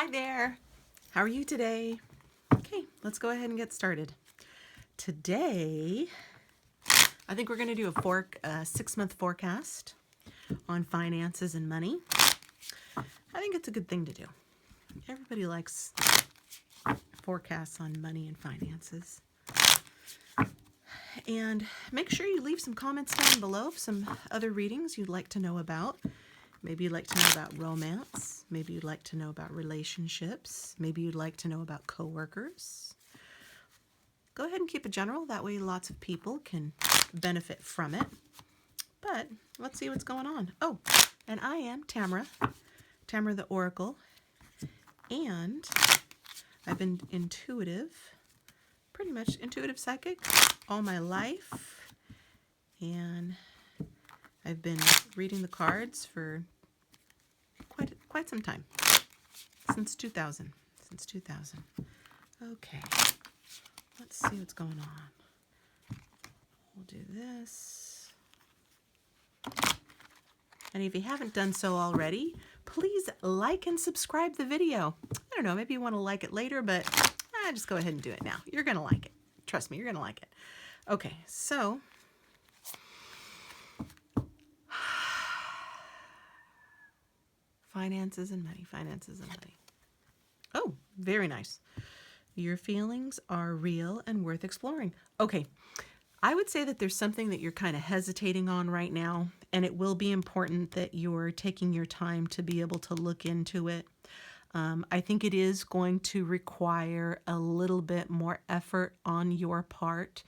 Hi there. How are you today? Okay, let's go ahead and get started. Today, I think we're going to do a 6-month forecast on finances and money. I think it's a good thing to do. Everybody likes forecasts on money and finances. And make sure you leave some comments down below of some other readings you'd like to know about. Maybe you'd like to know about romance. Maybe you'd like to know about relationships. Maybe you'd like to know about coworkers. Go ahead and keep it general. That way lots of people can benefit from it. But let's see what's going on. Oh, and I am Tamara the Oracle. And I've been pretty much intuitive psychic all my life. And I've been reading the cards for quite some time. Since 2000. Okay. Let's see what's going on. We'll do this. And if you haven't done so already, please like and subscribe the video. I don't know, maybe you want to like it later, but just go ahead and do it now. You're going to like it. Trust me, you're going to like it. Okay, so finances and money. Oh, very nice. Your feelings are real and worth exploring. Okay, I would say that there's something that you're kind of hesitating on right now, and it will be important that you're taking your time to be able to look into it. I think it is going to require a little bit more effort on your part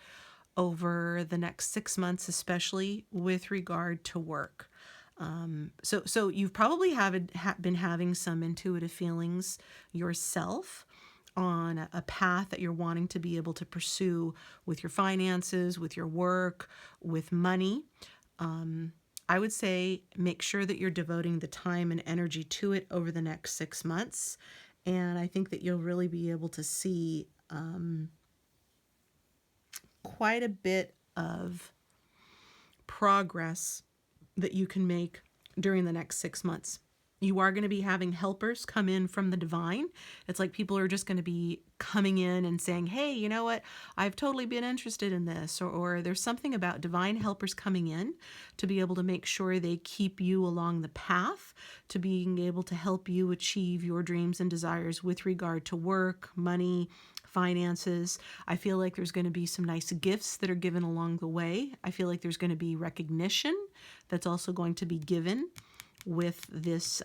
over the next 6 months, especially with regard to work. So you've probably been having some intuitive feelings yourself on a path that you're wanting to be able to pursue with your finances, with your work, with money. I would say make sure that you're devoting the time and energy to it over the next 6 months. And I think that you'll really be able to see quite a bit of progress that you can make during the next 6 months. You are going to be having helpers come in from the divine. It's like people are just going to be coming in and saying, hey, you know what? I've totally been interested in this. Or there's something about divine helpers coming in to be able to make sure they keep you along the path to being able to help you achieve your dreams and desires with regard to work, money, finances. I feel like there's going to be some nice gifts that are given along the way. I feel like there's going to be recognition that's also going to be given with this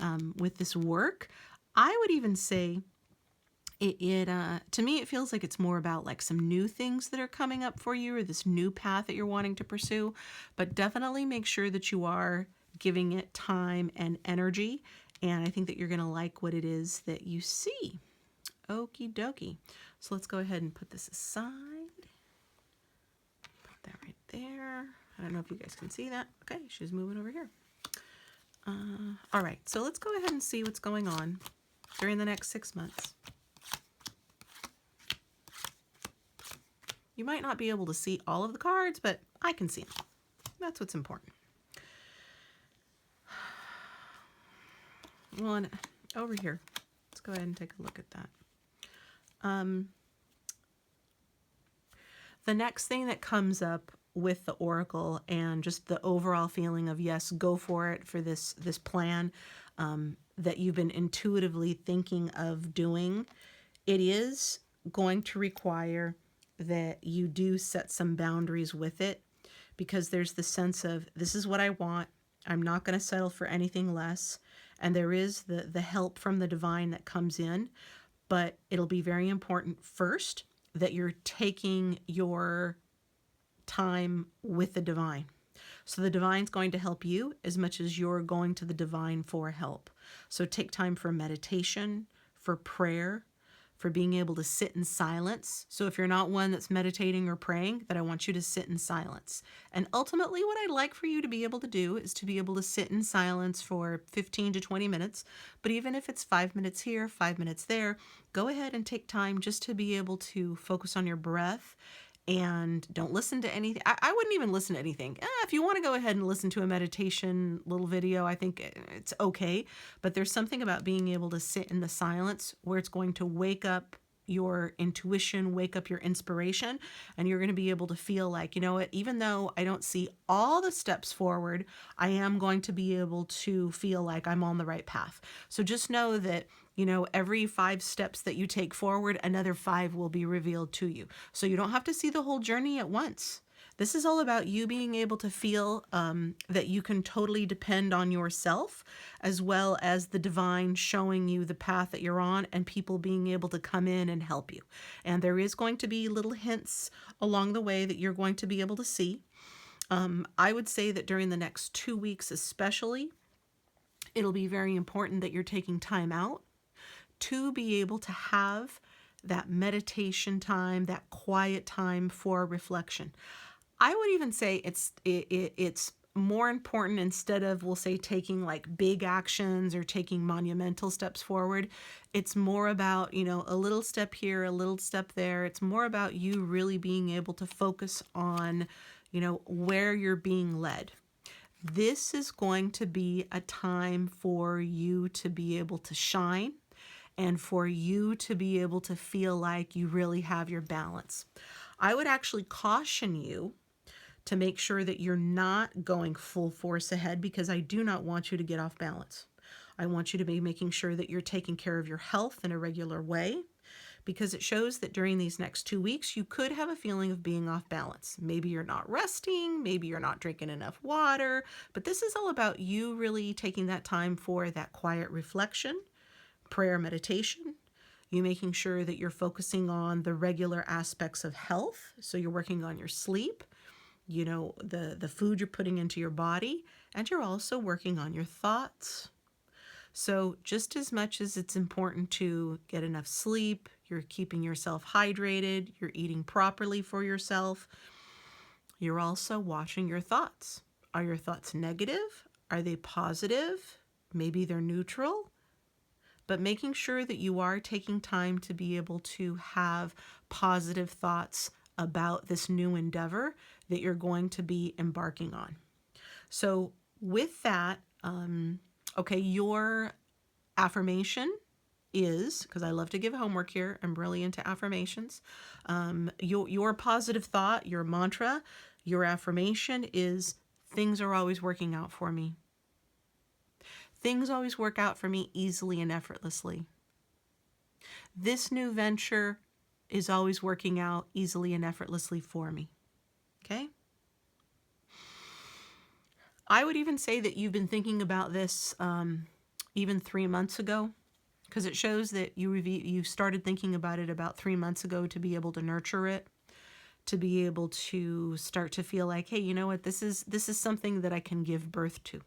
work. I would even say to me it feels like it's more about like some new things that are coming up for you, or this new path that you're wanting to pursue. But definitely make sure that you are giving it time and energy, and I think that you're going to like what it is that you see. Okie dokie. So let's go ahead and put this aside. Put that right there. I don't know if you guys can see that. Okay, she's moving over here. All right, so let's go ahead and see what's going on during the next 6 months. You might not be able to see all of the cards, but I can see them. That's what's important. Well, over here, let's go ahead and take a look at that. The next thing that comes up with the Oracle and just the overall feeling of, yes, go for it for this plan that you've been intuitively thinking of doing, it is going to require that you do set some boundaries with it, because there's the sense of, this is what I want. I'm not going to settle for anything less. And there is the help from the divine that comes in, but it'll be very important first that you're taking your time with the divine. So the divine's going to help you as much as you're going to the divine for help. So take time for meditation, for prayer, for being able to sit in silence. So if you're not one that's meditating or praying, then I want you to sit in silence. And ultimately what I'd like for you to be able to do is to be able to sit in silence for 15 to 20 minutes. But even if it's 5 minutes here, 5 minutes there, go ahead and take time just to be able to focus on your breath and don't listen to anything. I wouldn't even listen to anything. If you want to go ahead and listen to a meditation little video, I think it's okay. But there's something about being able to sit in the silence where it's going to wake up your intuition, wake up your inspiration, and you're going to be able to feel like, you know what, even though I don't see all the steps forward, I am going to be able to feel like I'm on the right path. So just know that, you know, every 5 steps that you take forward, another 5 will be revealed to you. So you don't have to see the whole journey at once. This is all about you being able to feel that you can totally depend on yourself, as well as the divine showing you the path that you're on and people being able to come in and help you. And there is going to be little hints along the way that you're going to be able to see. I would say that during the next 2 weeks especially, it'll be very important that you're taking time out to be able to have that meditation time, that quiet time for reflection. I would even say it's more important, instead of, we'll say, taking like big actions or taking monumental steps forward. It's more about, you know, a little step here, a little step there. It's more about you really being able to focus on, you know, where you're being led. This is going to be a time for you to be able to shine and for you to be able to feel like you really have your balance. I would actually caution you to make sure that you're not going full force ahead, because I do not want you to get off balance. I want you to be making sure that you're taking care of your health in a regular way, because it shows that during these next 2 weeks, you could have a feeling of being off balance. Maybe you're not resting, maybe you're not drinking enough water, but this is all about you really taking that time for that quiet reflection, prayer, meditation, you making sure that you're focusing on the regular aspects of health. So you're working on your sleep, you know, the food you're putting into your body, and you're also working on your thoughts. So just as much as it's important to get enough sleep, you're keeping yourself hydrated, you're eating properly for yourself, you're also watching your thoughts. Are your thoughts negative? Are they positive? Maybe they're neutral. But making sure that you are taking time to be able to have positive thoughts about this new endeavor that you're going to be embarking on. So with that, okay, your affirmation is, because I love to give homework here, I'm really into affirmations. Your positive thought, your mantra, your affirmation is, things are always working out for me. Things always work out for me easily and effortlessly. This new venture is always working out easily and effortlessly for me. Okay? I would even say that you've been thinking about this even 3 months ago, because it shows that you started thinking about it about 3 months ago to be able to nurture it, to be able to start to feel like, hey, you know what, this is something that I can give birth to.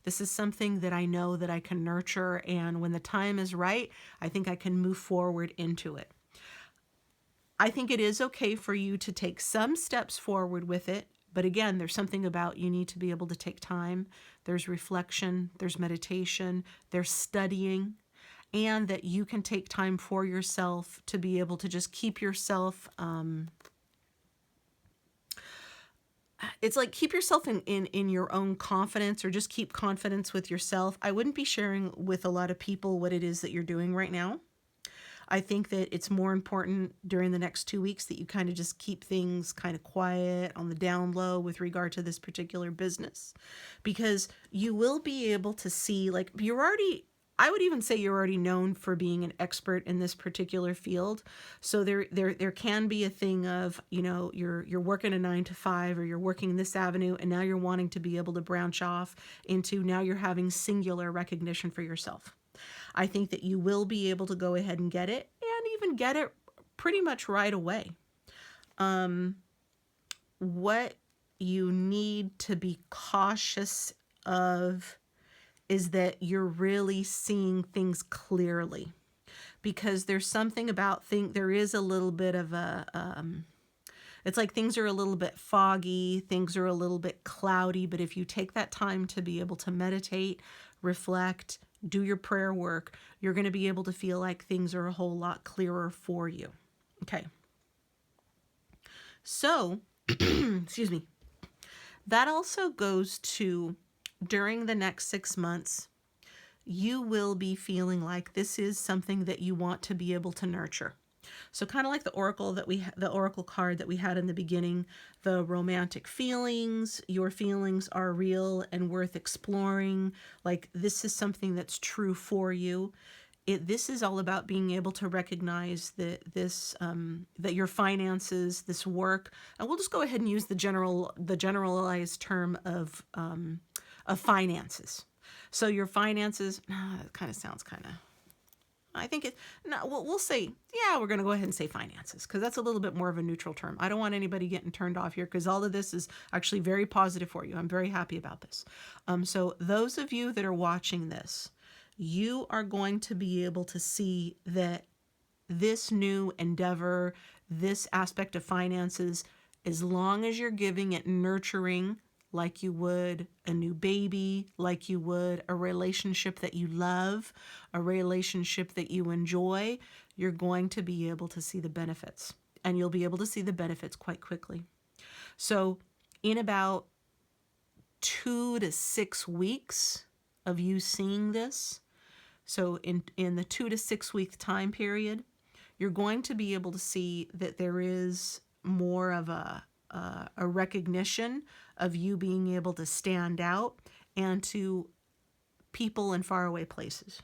This is something that I know that I can nurture, and when the time is right, I think I can move forward into it. I think it is okay for you to take some steps forward with it, but again, there's something about you need to be able to take time. There's reflection, there's meditation, there's studying, and that you can take time for yourself to be able to just keep yourself it's like keep yourself in your own confidence, or just keep confidence with yourself. I wouldn't be sharing with a lot of people what it is that you're doing right now. I think that it's more important during the next 2 weeks that you kind of just keep things kind of quiet, on the down low, with regard to this particular business, because you will be able to see, like, I would even say you're already known for being an expert in this particular field. So there can be a thing of, you know, you're working a 9 to 5, or you're working this avenue, and now you're wanting to be able to branch off into, now you're having singular recognition for yourself. I think that you will be able to go ahead and get it, and even get it pretty much right away. What you need to be cautious of is that you're really seeing things clearly, because there's something about there is a little bit of it's like things are a little bit foggy, things are a little bit cloudy, but if you take that time to be able to meditate, reflect, do your prayer work, you're going to be able to feel like things are a whole lot clearer for you. Okay. So, excuse me, that also goes to during the next 6 months, you will be feeling like this is something that you want to be able to nurture. So kind of like the oracle card that we had in the beginning, the romantic feelings, your feelings are real and worth exploring. Like this is something that's true for you. This is all about being able to recognize that your finances, this work, and we'll just go ahead and use the generalized term of finances. So your finances, that kind of sounds kind of, I think it, no, we'll say, yeah, we're going to go ahead and say finances because that's a little bit more of a neutral term. I don't want anybody getting turned off here because all of this is actually very positive for you. I'm very happy about this. So those of you that are watching this, you are going to be able to see that this new endeavor, this aspect of finances, as long as you're giving it nurturing like you would a new baby, like you would a relationship that you love, a relationship that you enjoy, you're going to be able to see the benefits. And you'll be able to see the benefits quite quickly. So in about 2 to 6 weeks of you seeing this, so in the 2 to 6 week time period, you're going to be able to see that there is more of a recognition of you being able to stand out and to people in faraway places.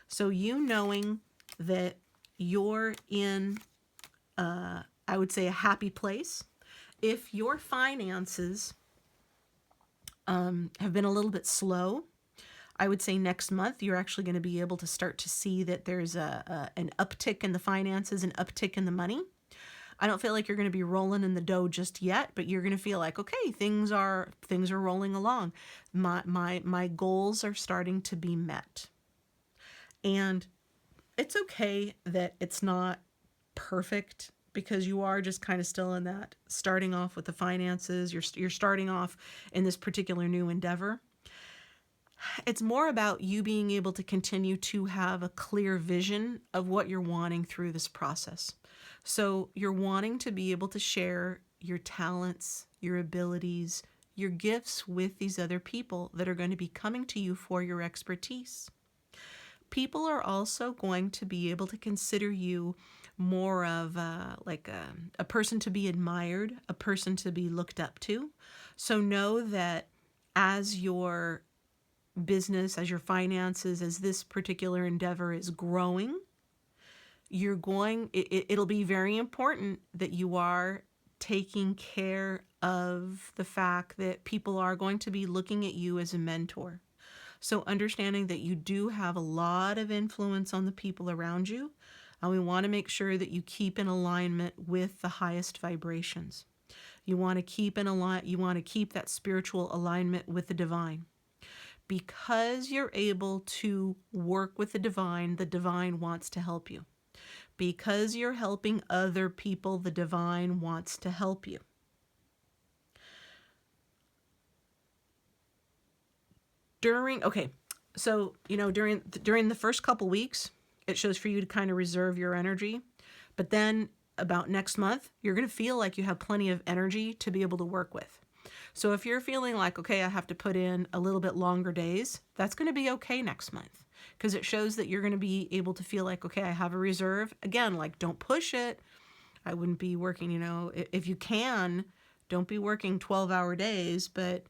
So you knowing that you're in, I would say, a happy place. If your finances have been a little bit slow, I would say next month you're actually going to be able to start to see that there's an uptick in the finances, an uptick in the money. I don't feel like you're going to be rolling in the dough just yet, but you're going to feel like, okay, things are rolling along. My goals are starting to be met. And it's okay that it's not perfect because you are just kind of still in that starting off with the finances. You're starting off in this particular new endeavor. It's more about you being able to continue to have a clear vision of what you're wanting through this process. So you're wanting to be able to share your talents, your abilities, your gifts with these other people that are going to be coming to you for your expertise. People are also going to be able to consider you more of a person to be admired, a person to be looked up to. So know that as your business, as your finances, as this particular endeavor is growing, it'll be very important that you are taking care of the fact that people are going to be looking at you as a mentor. So understanding that you do have a lot of influence on the people around you, and we want to make sure that you keep in alignment with the highest vibrations. You want to keep that spiritual alignment with the divine. Because you're able to work with the divine wants to help you. Because you're helping other people, the divine wants to help you. During the first couple weeks, it shows for you to kind of reserve your energy. But then about next month, you're going to feel like you have plenty of energy to be able to work with. So if you're feeling like, okay, I have to put in a little bit longer days, that's going to be okay next month because it shows that you're going to be able to feel like, okay, I have a reserve. Again, like don't push it. I wouldn't be working, if you can, don't be working 12-hour days, but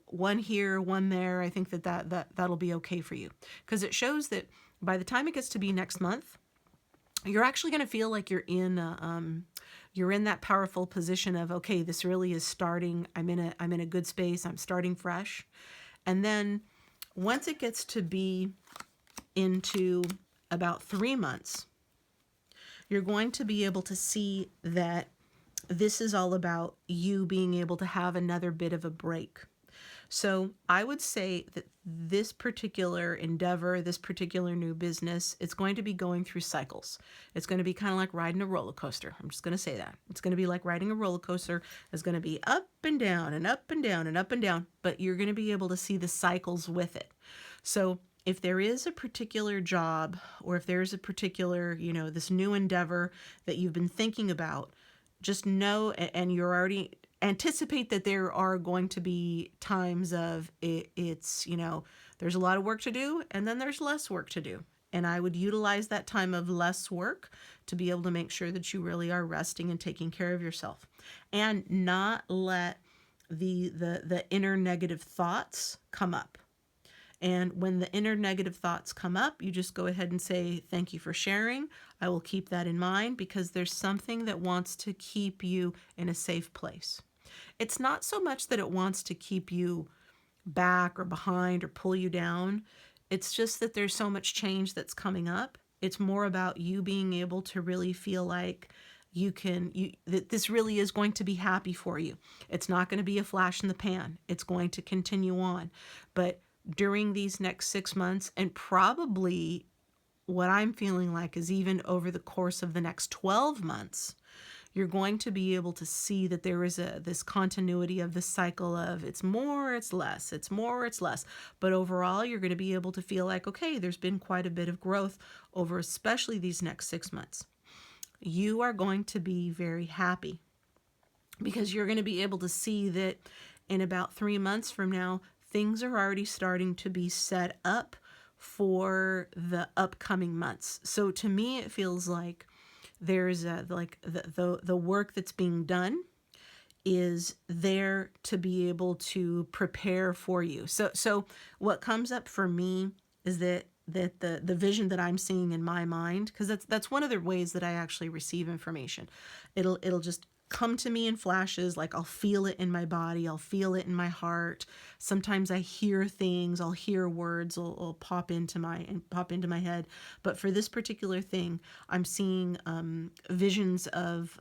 one here, one there. I think that'll be okay for you because it shows that by the time it gets to be next month, you're actually going to feel like you're in that powerful position of, okay, this really is starting. I'm in a good space. I'm starting fresh. And then once it gets to be into about 3 months, you're going to be able to see that this is all about you being able to have another bit of a break. So I would say that this particular endeavor, this particular new business, it's going to be going through cycles. It's going to be kind of like riding a roller coaster. I'm just going to say that. It's going to be like riding a roller coaster. It's going to be up and down and up and down and up and down, but you're going to be able to see the cycles with it. So if there is a particular job or if there's a particular, this new endeavor that you've been thinking about, just know, and you're already anticipate that there are going to be times of it's, there's a lot of work to do and then there's less work to do. And I would utilize that time of less work to be able to make sure that you really are resting and taking care of yourself, and not let the inner negative thoughts come up. And when the inner negative thoughts come up, you just go ahead and say, thank you for sharing. I will keep that in mind, because there's something that wants to keep you in a safe place. It's not so much that it wants to keep you back or behind or pull you down. It's just that there's so much change that's coming up. It's more about you being able to really feel like that this really is going to be happy for you. It's not going to be a flash in the pan. It's going to continue on. But during these next 6 months, and probably what I'm feeling like is even over the course of the next 12 months, you're going to be able to see that there is this continuity of the cycle of it's more, it's less, it's more, it's less. But overall, you're going to be able to feel like, okay, there's been quite a bit of growth over especially these next 6 months. You are going to be very happy, because you're going to be able to see that in about 3 months from now, things are already starting to be set up for the upcoming months. So to me, it feels like there's the work that's being done is there to be able to prepare for you. So what comes up for me is that the vision that I'm seeing in my mind, because that's one of the ways that I actually receive information. It'll just come to me in flashes. Like, I'll feel it in my body, I'll feel it in my heart. Sometimes I hear things, I'll hear words will pop into my head. But for this particular thing, I'm seeing visions of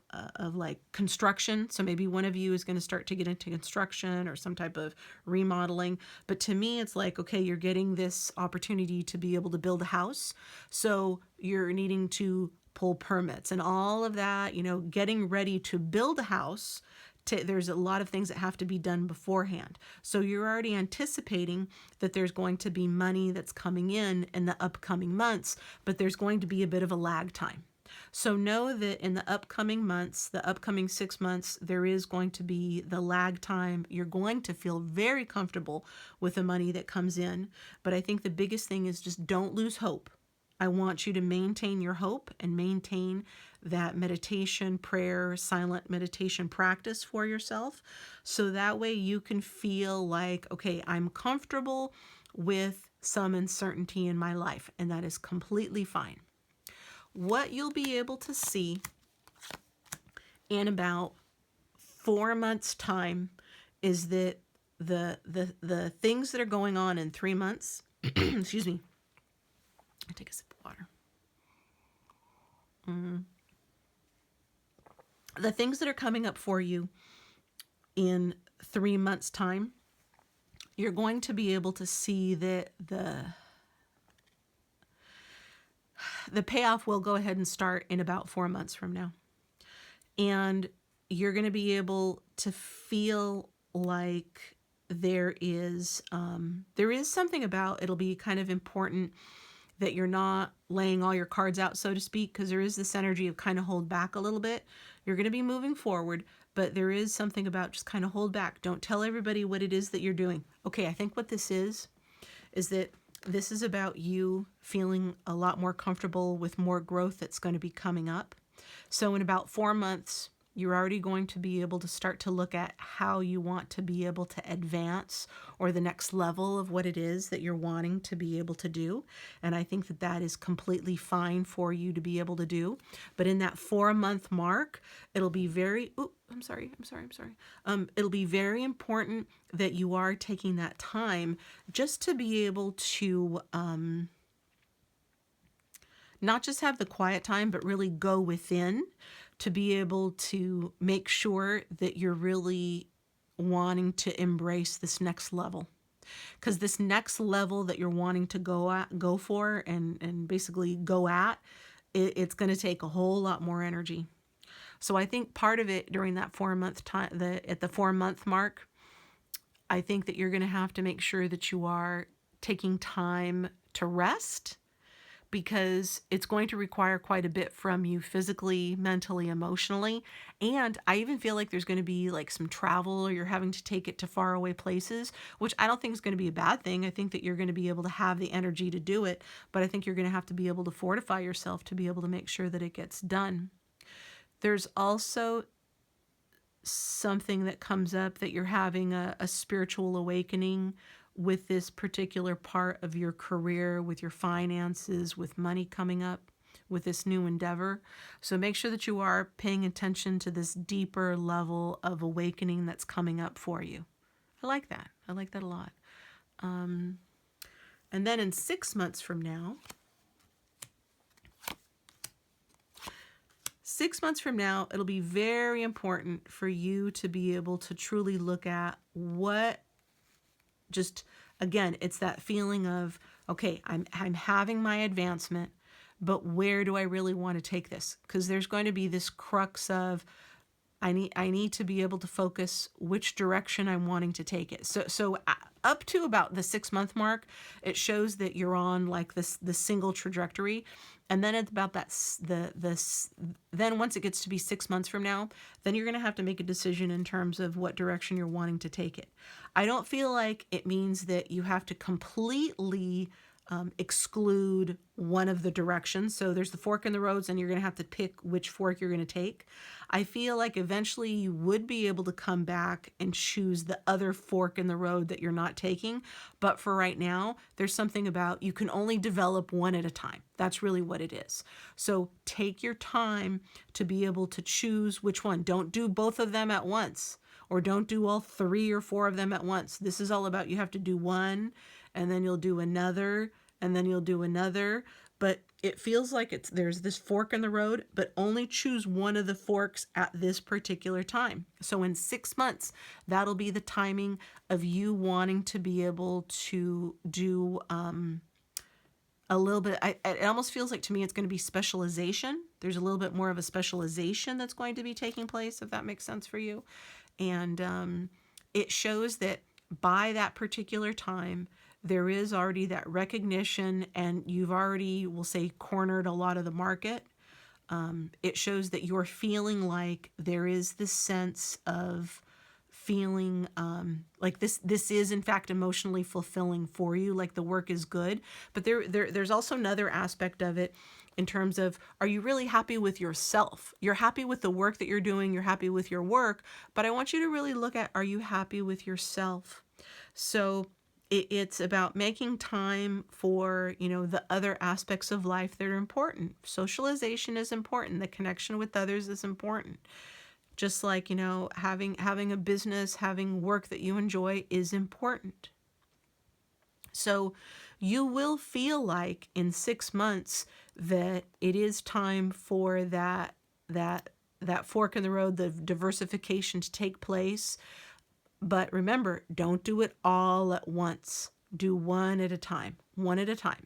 like construction. So maybe one of you is going to start to get into construction or some type of remodeling. But to me, it's like, okay, you're getting this opportunity to be able to build a house. So you're needing to pull permits and all of that, getting ready to build a house. There's a lot of things that have to be done beforehand. So you're already anticipating that there's going to be money that's coming in the upcoming months, but there's going to be a bit of a lag time. So know that in the upcoming months, the upcoming 6 months, there is going to be the lag time. You're going to feel very comfortable with the money that comes in. But I think the biggest thing is just don't lose hope. I want you to maintain your hope and maintain that meditation, prayer, silent meditation practice for yourself. So that way you can feel like, okay, I'm comfortable with some uncertainty in my life, and that is completely fine. What you'll be able to see in about 4 months' time is that the things that are going on in 3 months, excuse me, I take a sip of water. The things that are coming up for you in 3 months' time, you're going to be able to see that the payoff will go ahead and start in about 4 months from now. And you're going to be able to feel like there is something about, it'll be kind of important that you're not laying all your cards out, so to speak, because there is this energy of kind of hold back a little bit. You're going to be moving forward, but there is something about just kind of hold back. Don't tell everybody what it is that you're doing. Okay, I think what this is that this is about you feeling a lot more comfortable with more growth that's going to be coming up. So in about 4 months, you're already going to be able to start to look at how you want to be able to advance, or the next level of what it is that you're wanting to be able to do. And I think that that is completely fine for you to be able to do. But in that 4 month mark, it'll be very, it'll be very important that you are taking that time just to be able to, not just have the quiet time, but really go within to be able to make sure that you're really wanting to embrace this next level. Because this next level that you're wanting to go for and basically go at, it's going to take a whole lot more energy. So I think part of it during that 4 month time, at the 4 month mark, I think that you're going to have to make sure that you are taking time to rest, because it's going to require quite a bit from you physically, mentally, emotionally. And I even feel like there's going to be like some travel, or you're having to take it to far away places, which I don't think is going to be a bad thing. I think that you're going to be able to have the energy to do it, but I think you're going to have to be able to fortify yourself to be able to make sure that it gets done. There's also something that comes up that you're having a spiritual awakening with this particular part of your career, with your finances, with money coming up, with this new endeavor. So make sure that you are paying attention to this deeper level of awakening that's coming up for you. I like that. I like that a lot. And then in 6 months from now, 6 months from now, it'll be very important for you to be able to truly look at what, just again, it's that feeling of, okay, I'm having my advancement, but where do I really want to take this? Because there's going to be this crux of, I need to be able to focus which direction I'm wanting to take it. So up to about the 6 month mark, it shows that you're on like the single trajectory. And then it's about that then once it gets to be 6 months from now, then you're going to have to make a decision in terms of what direction you're wanting to take it. I don't feel like it means that you have to completely exclude one of the directions. So there's the fork in the roads, and you're going to have to pick which fork you're going to take. I feel like eventually you would be able to come back and choose the other fork in the road that you're not taking. But for right now, there's something about you can only develop one at a time. That's really what it is. So take your time to be able to choose which one. Don't do both of them at once, or don't do all 3 or 4 of them at once. This is all about, you have to do one, and then you'll do another, and then you'll do another. But it feels like there's this fork in the road, but only choose one of the forks at this particular time. So in 6 months, that'll be the timing of you wanting to be able to do a little bit. It almost feels like to me it's going to be specialization. There's a little bit more of a specialization that's going to be taking place, if that makes sense for you. And it shows that by that particular time, there is already that recognition, and you've already, we'll say, cornered a lot of the market. It shows that you're feeling like there is this sense of feeling like this is in fact emotionally fulfilling for you, like the work is good. But there's also another aspect of it in terms of, are you really happy with yourself? You're happy with the work that you're doing, you're happy with your work, but I want you to really look at, are you happy with yourself? So it's about making time for, the other aspects of life that are important. Socialization is important. The connection with others is important. Just like, having a business, having work that you enjoy is important. So you will feel like in 6 months that it is time for that fork in the road, the diversification to take place. But remember, don't do it all at once. Do one at a time.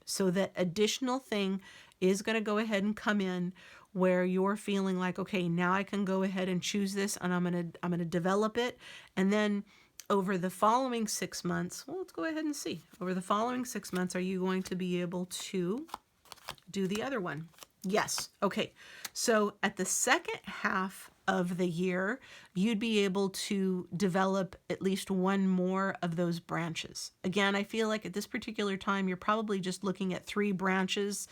So that additional thing is going to go ahead and come in where you're feeling like, okay, now I can go ahead and choose this, and I'm going to develop it. And then over the following 6 months, well, let's go ahead and see. Over the following 6 months, are you going to be able to do the other one? Yes. Okay. So at the second half of the year, you'd be able to develop at least one more of those branches. Again, I feel like at this particular time, you're probably just looking at 3 branches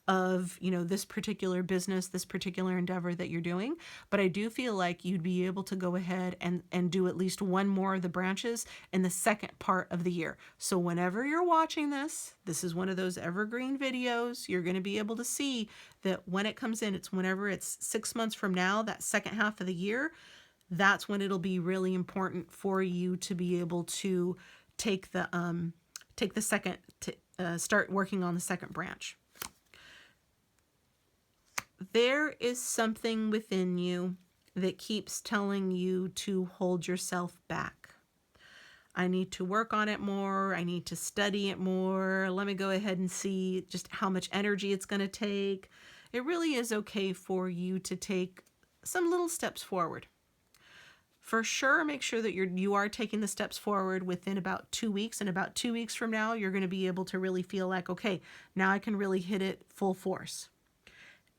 of, this particular business, this particular endeavor that you're doing. But I do feel like you'd be able to go ahead and do at least one more of the branches in the second part of the year. So whenever you're watching this is one of those evergreen videos. You're going to be able to see that when it comes in, it's whenever it's 6 months from now, that second half of the year, that's when it'll be really important for you to be able to take the second, to start working on the second branch. There is something within you that keeps telling you to hold yourself back. I need to work on it more. I need to study it more. Let me go ahead and see just how much energy it's going to take. It really is okay for you to take some little steps forward. for sure make sure that you are taking the steps forward within about 2 weeks. And about 2 weeks from now, you're going to be able to really feel like, okay, now I can really hit it full force.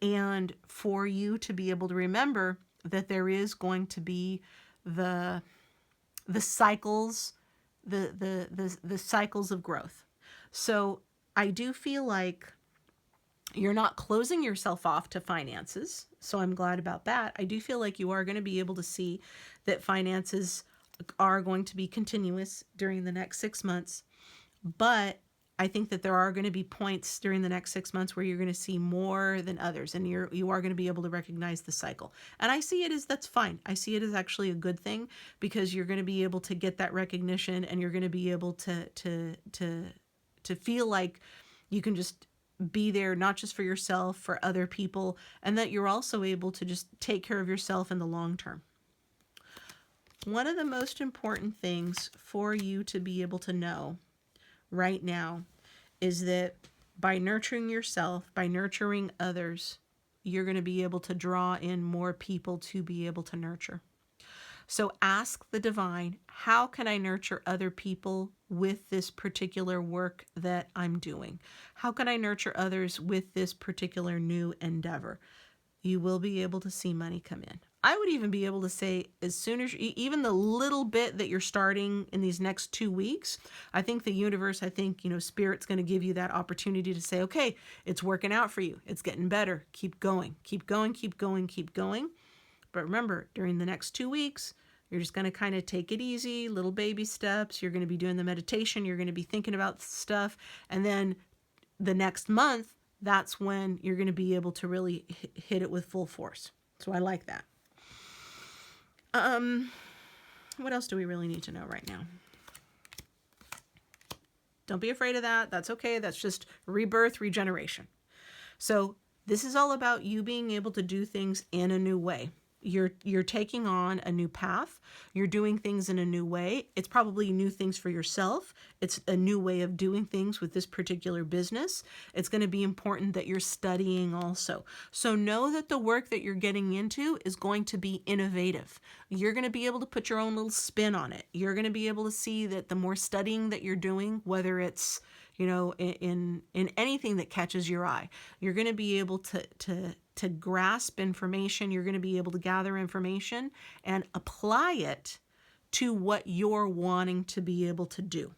And for you to be able to remember that there is going to be the cycles, the cycles of growth. So I do feel like you're not closing yourself off to finances. So I'm glad about that. I do feel like you are going to be able to see that finances are going to be continuous during the next 6 months. But I think that there are going to be points during the next 6 months where you're going to see more than others, and you are going to be able to recognize the cycle. And I see it as that's fine. I see it as actually a good thing, because you're going to be able to get that recognition, and you're going to be able to feel like you can just be there, not just for yourself, for other people, and that you're also able to just take care of yourself in the long term. One of the most important things for you to be able to know right now is that by nurturing yourself, by nurturing others, you're going to be able to draw in more people to be able to nurture. So ask the divine, how can I nurture other people with this particular work that I'm doing? How can I nurture others with this particular new endeavor? You will be able to see money come in. I would even be able to say, as soon as even the little bit that you're starting in these next 2 weeks, I think the universe, Spirit's going to give you that opportunity to say, okay, it's working out for you. It's getting better. Keep going, keep going, keep going, keep going. But remember, during the next 2 weeks, you're just going to kind of take it easy, little baby steps. You're going to be doing the meditation. You're going to be thinking about stuff. And then the next month, that's when you're going to be able to really hit it with full force. So I like that. What else do we really need to know right now? Don't be afraid of that. That's okay. That's just rebirth, regeneration. So this is all about you being able to do things in a new way. You're taking on a new path. You're doing things in a new way. It's probably new things for yourself. It's a new way of doing things with this particular business. It's going to be important that you're studying also. So know that the work that you're getting into is going to be innovative. You're going to be able to put your own little spin on it. You're going to be able to see that the more studying that you're doing, whether it's in anything that catches your eye, you're going to be able to grasp information. You're going to be able to gather information and apply it to what you're wanting to be able to do.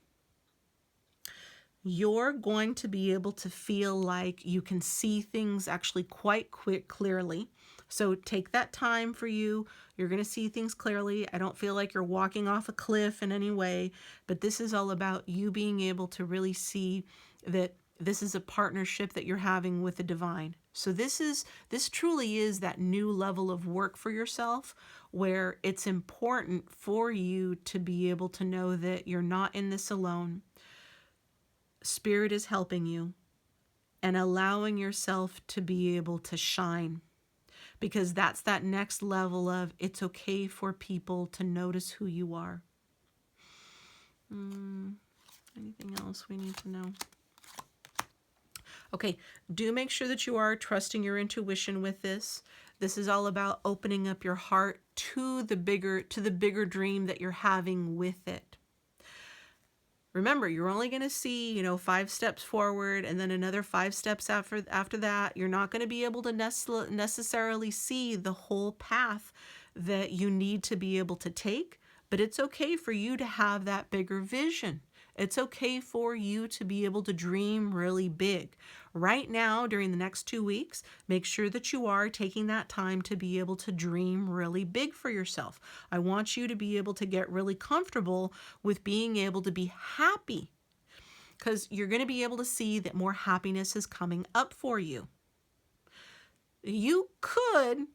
You're going to be able to feel like you can see things actually quite clearly. So take that time for you. You're going to see things clearly. I don't feel like you're walking off a cliff in any way, but this is all about you being able to really see that this is a partnership that you're having with the divine. So this truly is that new level of work for yourself, where it's important for you to be able to know that you're not in this alone. Spirit is helping you and allowing yourself to be able to shine, because that's that next level of it's okay for people to notice who you are. Anything else we need to know? Okay, do make sure that you are trusting your intuition with this. This is all about opening up your heart to the bigger dream that you're having with it. Remember, you're only going to see, 5 steps forward and then another 5 steps after that. You're not going to be able to necessarily see the whole path that you need to be able to take, but it's okay for you to have that bigger vision. It's okay for you to be able to dream really big. Right now, during the next 2 weeks, make sure that you are taking that time to be able to dream really big for yourself. I want you to be able to get really comfortable with being able to be happy, because you're going to be able to see that more happiness is coming up for you. You could,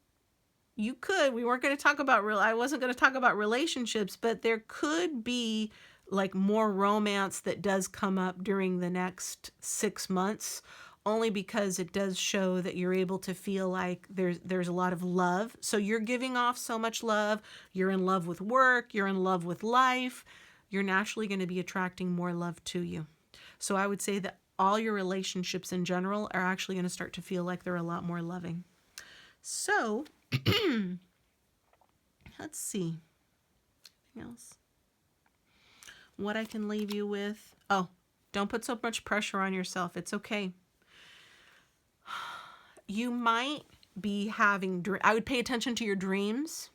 we weren't going to talk about I wasn't going to talk about relationships, but there could be like more romance that does come up during the next 6 months, only because it does show that you're able to feel like there's a lot of love. So you're giving off so much love. You're in love with work. You're in love with life. You're naturally going to be attracting more love to you. So I would say that all your relationships in general are actually going to start to feel like they're a lot more loving. So let's see. anything else? What I can leave you with? Oh, don't put so much pressure on yourself. It's okay. You might be having, I would pay attention to your dreams.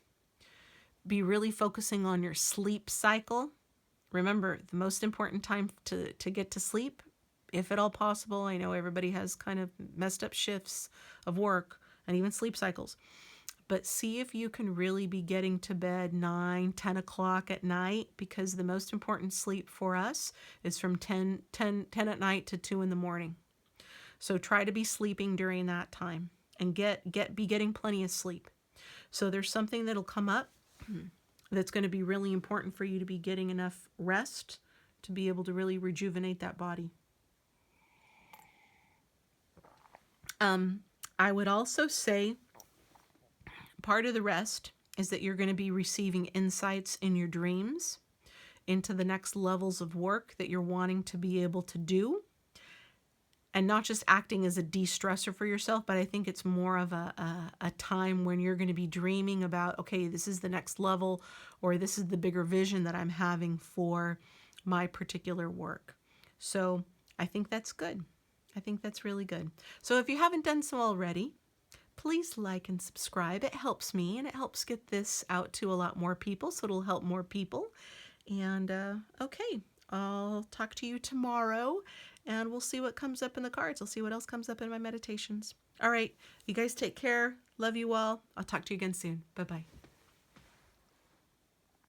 Be really focusing on your sleep cycle. Remember, the most important time to get to sleep, if at all possible. I know everybody has kind of messed up shifts of work and even sleep cycles. But see if you can really be getting to bed 9, 10 o'clock at night, because the most important sleep for us is from 10 at night to 2 in the morning. So try to be sleeping during that time and be getting plenty of sleep. So there's something that'll come up that's going to be really important for you to be getting enough rest to be able to really rejuvenate that body. I would also say part of the rest is that you're going to be receiving insights in your dreams into the next levels of work that you're wanting to be able to do. And not just acting as a de-stressor for yourself, but I think it's more of a time when you're going to be dreaming about, okay, this is the next level, or this is the bigger vision that I'm having for my particular work. So I think that's good. I think that's really good. So if you haven't done so already, please like and subscribe. It helps me and it helps get this out to a lot more people, so it'll help more people. And okay, I'll talk to you tomorrow and we'll see what comes up in the cards. I'll see what else comes up in my meditations. All right, you guys take care. Love you all. I'll talk to you again soon. Bye-bye.